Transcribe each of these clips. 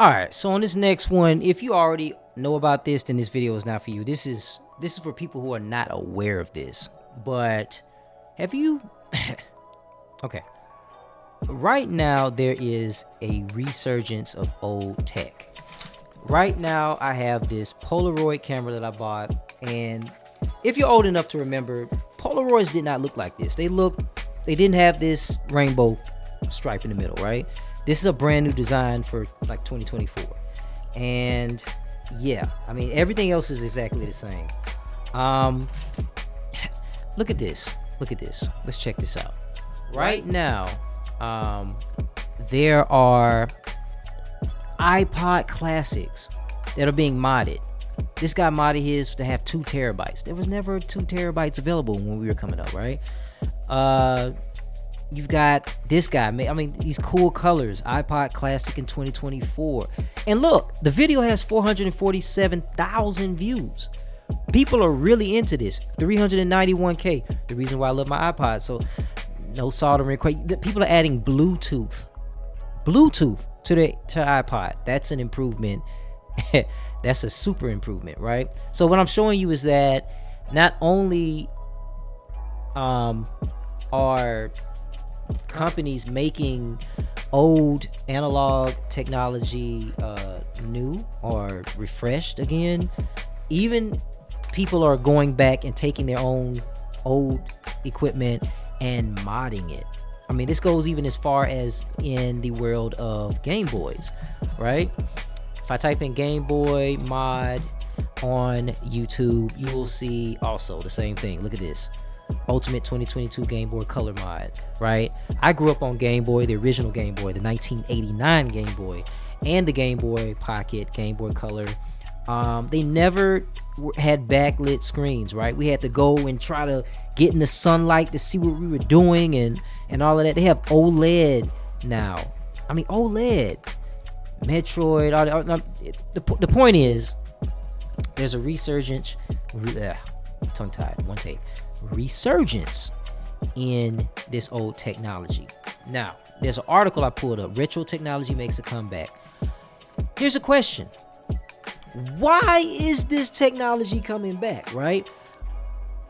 All right, so on this next one, if you already know about this, then this video is not for you. This is for people who are not aware of this. But have you okay. Right now there is a resurgence of old tech. Right now I have this Polaroid camera that I bought, and if you're old enough to remember, Polaroids did not look like this. They didn't have this rainbow stripe in the middle, right? This is a brand new design for like 2024. And yeah, I mean, everything else is exactly the same. Look at this. Let's check this out. Right now, there are iPod classics that are being modded. This guy modded his to have 2 terabytes. There was never 2 terabytes available when we were coming up, right? You've got this guy. I mean, these cool colors. iPod Classic in 2024. And look, the video has 447,000 views. People are really into this. 391K. The reason why I love my iPod. So, no soldering. People are adding Bluetooth to the iPod. That's an improvement. That's a super improvement, right? So what I'm showing you is that not only are companies making old analog technology new or refreshed again, even people are going back and taking their own old equipment and modding it. I mean, this goes even as far as in the world of Game Boys, right? If I type in Game Boy mod on YouTube, you will see also the same thing. Look at this. Ultimate 2022 Game Boy Color mod, right? I grew up on Game Boy, the original Game Boy, the 1989 Game Boy, and the Game Boy Pocket, Game Boy Color. They never had backlit screens, right? We had to go and try to get in the sunlight to see what we were doing and all of that. They have OLED now. I mean, OLED, Metroid. The point is, there's a resurgence. Tongue tied. One take. Resurgence in this old technology. Now, there's an article I pulled up. Retro technology makes a comeback. Here's a question. Why is this technology coming back, right?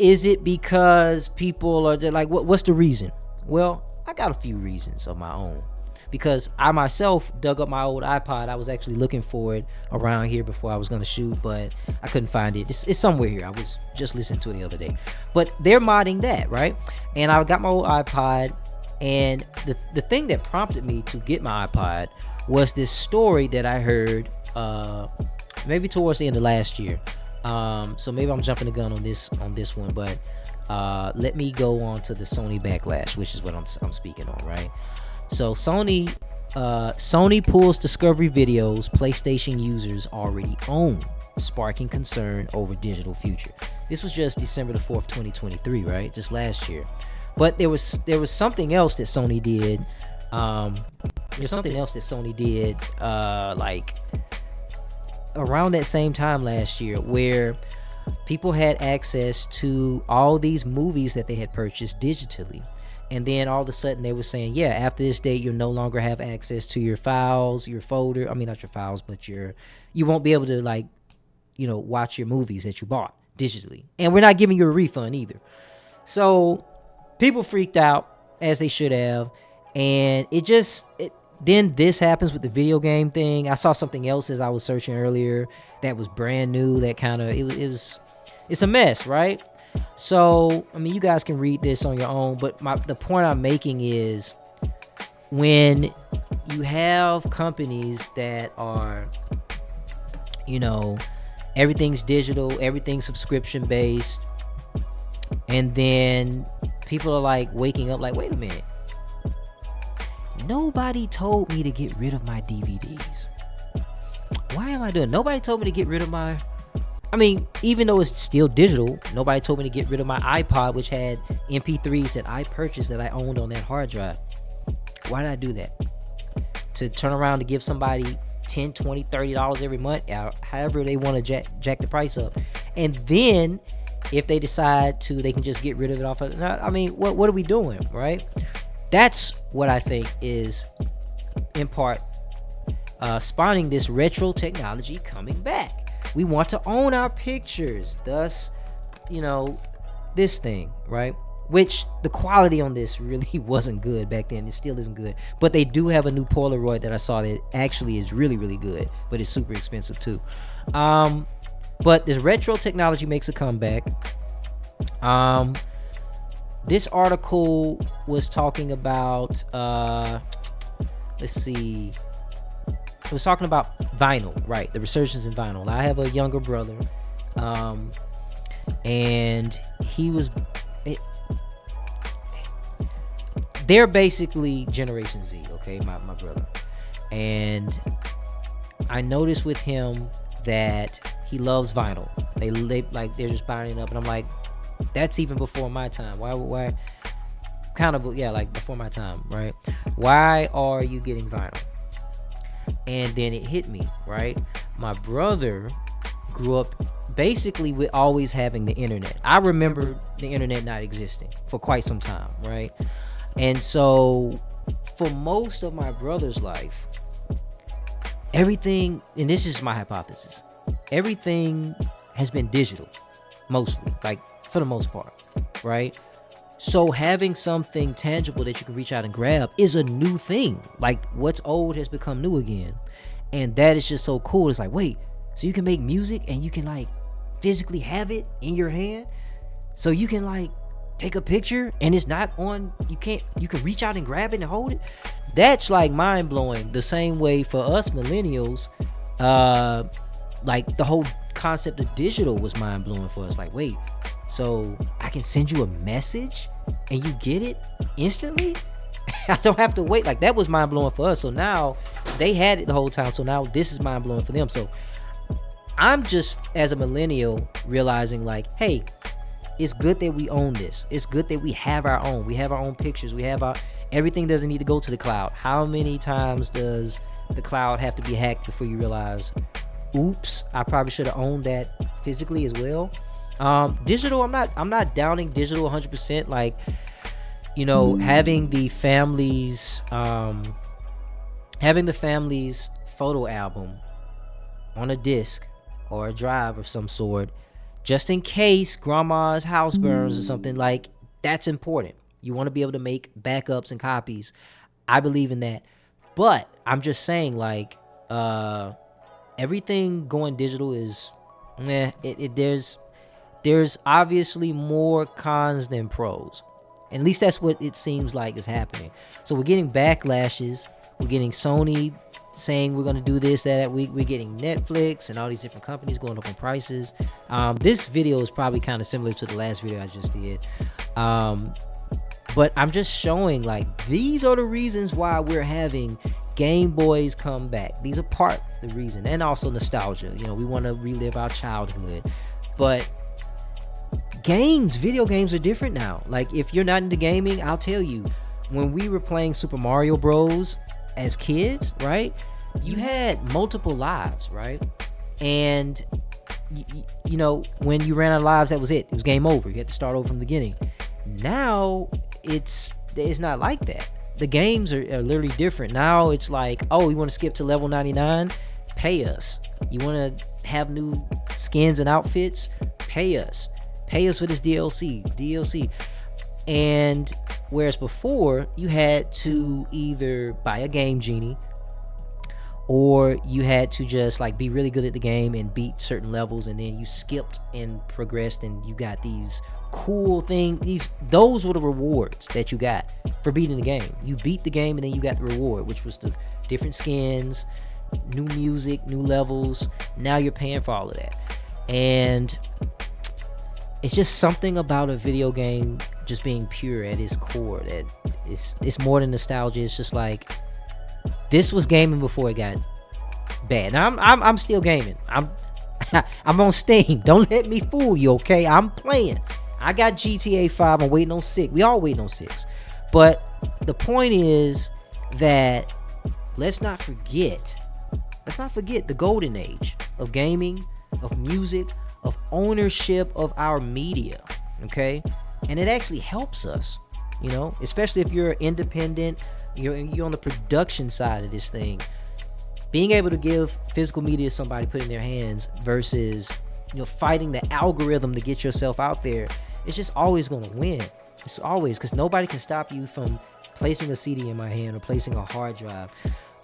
Is it because people are like, what's the reason? Well, I got a few reasons of my own. Because I myself dug up my old iPod. I was actually looking for it around here before I was going to shoot, but I couldn't find it. It's somewhere here. I was just listening to it the other day. But they're modding that, right? And I got my old iPod, and the thing that prompted me to get my iPod was this story that I heard maybe towards the end of last year. So maybe I'm jumping the gun on this one, but let me go on to the Sony backlash, which is what I'm speaking on, right? So Sony pulls Discovery videos PlayStation users already own, sparking concern over digital future. This was just December the 4th, 2023, right? Just last year. But there was something else that Sony did. Like around that same time last year, where people had access to all these movies that they had purchased digitally. And then all of a sudden they were saying, yeah, after this date, you'll no longer have access to your files, your folder. I mean, not your files, but you won't be able to, like, watch your movies that you bought digitally. And we're not giving you a refund either. So people freaked out, as they should have. And then this happens with the video game thing. I saw something else as I was searching earlier that was brand new. That kind of, it's a mess, right? So, I mean, you guys can read this on your own, but the point I'm making is, when you have companies that are, everything's digital, everything's subscription based, and then people are like waking up like, wait a minute, nobody told me to get rid of my DVDs. Why am I doing? Nobody told me to get rid of my, even though it's still digital, nobody told me to get rid of my iPod, which had MP3s that I purchased, that I owned on that hard drive. Why did I do that? To turn around to give somebody $10, $20, $30 every month, however they want to jack the price up. And then if they decide to, they can just get rid of it off of, what are we doing, right? That's what I think is, in part, spawning this retro technology coming back. We want to own our pictures, thus, this thing, right? Which the quality on this really wasn't good back then. It still isn't good. But they do have a new Polaroid that I saw that actually is really, really good. But it's super expensive too. But this retro technology makes a comeback. This article was talking about, let's see. It was talking about vinyl, right? The resurgence in vinyl. I have a younger brother. And he was... they're basically Generation Z, okay, my brother. And I noticed with him that he loves vinyl. They like, they're just buying it up, and I'm like, that's even before my time. Why? Kind of, yeah, like before my time, right? Why are you getting vinyl? And then it hit me, right? My brother grew up basically with always having the internet. I remember the internet not existing for quite some time, right? And so for most of my brother's life, everything, and this is my hypothesis, everything has been digital, mostly, like for the most part, right? So having something tangible that you can reach out and grab is a new thing. Like, what's old has become new again. And that is just so cool. It's like, wait, so you can make music and you can like physically have it in your hand? So you can like take a picture and it's not on, you can reach out and grab it and hold it? That's like mind blowing. The same way for us millennials, like the whole concept of digital was mind blowing for us. Like, wait, so I can send you a message and you get it instantly? I don't have to wait. Like, that was mind blowing for us. So now they had it the whole time. So now this is mind blowing for them. So I'm just, as a millennial, realizing like, hey, it's good that we own this. It's good that we have our own. We have our own pictures. We have our, everything doesn't need to go to the cloud. How many times does the cloud have to be hacked before you realize, oops, I probably should have owned that physically as well? Digital, I'm not downing digital 100%. Like, having the family's photo album on a disc or a drive of some sort, just in case grandma's house burns or something, like, that's important. You want to be able to make backups and copies. I believe in that. But I'm just saying, like, everything going digital is, there's obviously more cons than pros. At least that's what it seems like is happening. So we're getting backlashes. We're getting Sony saying we're going to do this, that. We're getting Netflix and all these different companies going up on prices. This video is probably kind of similar to the last video I just did. But I'm just showing, like, these are the reasons why we're having Game Boys come back. These are part of the reason. And also nostalgia. We want to relive our childhood. But video games are different now. Like, if you're not into gaming, I'll tell you, when we were playing Super Mario Bros. As kids, right, you had multiple lives, right? And when you ran out of lives, that was it. It was game over. You had to start over from the beginning. Now it's not like that. The games are literally different. Now it's like, oh, you want to skip to level 99? Pay us. You want to have new skins and outfits? Pay us for this DLC. And whereas before you had to either buy a game genie, or you had to just like be really good at the game and beat certain levels, and then you skipped and progressed and you got these cool things. Those were the rewards that you got for beating the game. You beat the game and then you got the reward, which was the different skins, new music, new levels. Now you're paying for all of that. And it's just something about a video game just being pure at its core that it's more than nostalgia. It's just like, this was gaming before it got bad. Now I'm still gaming. I'm on Steam. Don't let me fool you, okay? I'm playing. I got GTA 5. I'm waiting on 6. We all waiting on 6. But the point is that let's not forget the golden age of gaming, of music, of ownership of our media, okay? And it actually helps us, especially if you're independent, you're on the production side of this thing. being able to give physical media to somebody, put in their hands, versus fighting the algorithm to get yourself out there, it's just always going to win. It's always, because nobody can stop you from placing a CD in my hand or placing a hard drive.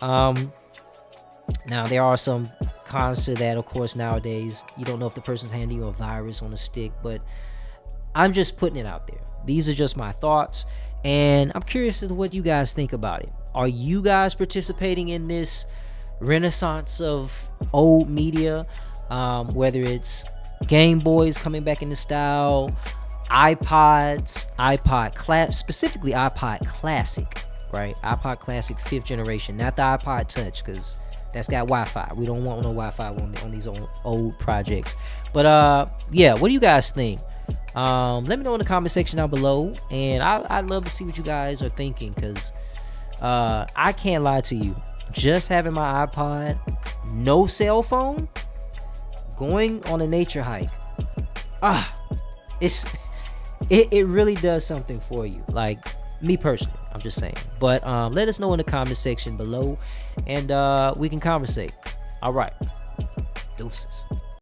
Now there are some cons to that, of course. Nowadays you don't know if the person's handing you a virus on a stick, but I'm just putting it out there. These are just my thoughts, and I'm curious as to what you guys think about it. Are you guys participating in this renaissance of old media? Whether it's Game Boys coming back into style, iPods, specifically iPod Classic, right? iPod Classic 5th generation, not the iPod Touch, because that's got Wi-Fi. We don't want no Wi-Fi on these old projects. But yeah, what do you guys think? Let me know in the comment section down below, and I'd love to see what you guys are thinking, because I can't lie to you, just having my iPod, no cell phone, going on a nature hike, it really does something for you. Like, me personally, I'm just saying. But let us know in the comment section below, and we can conversate. All right, deuces.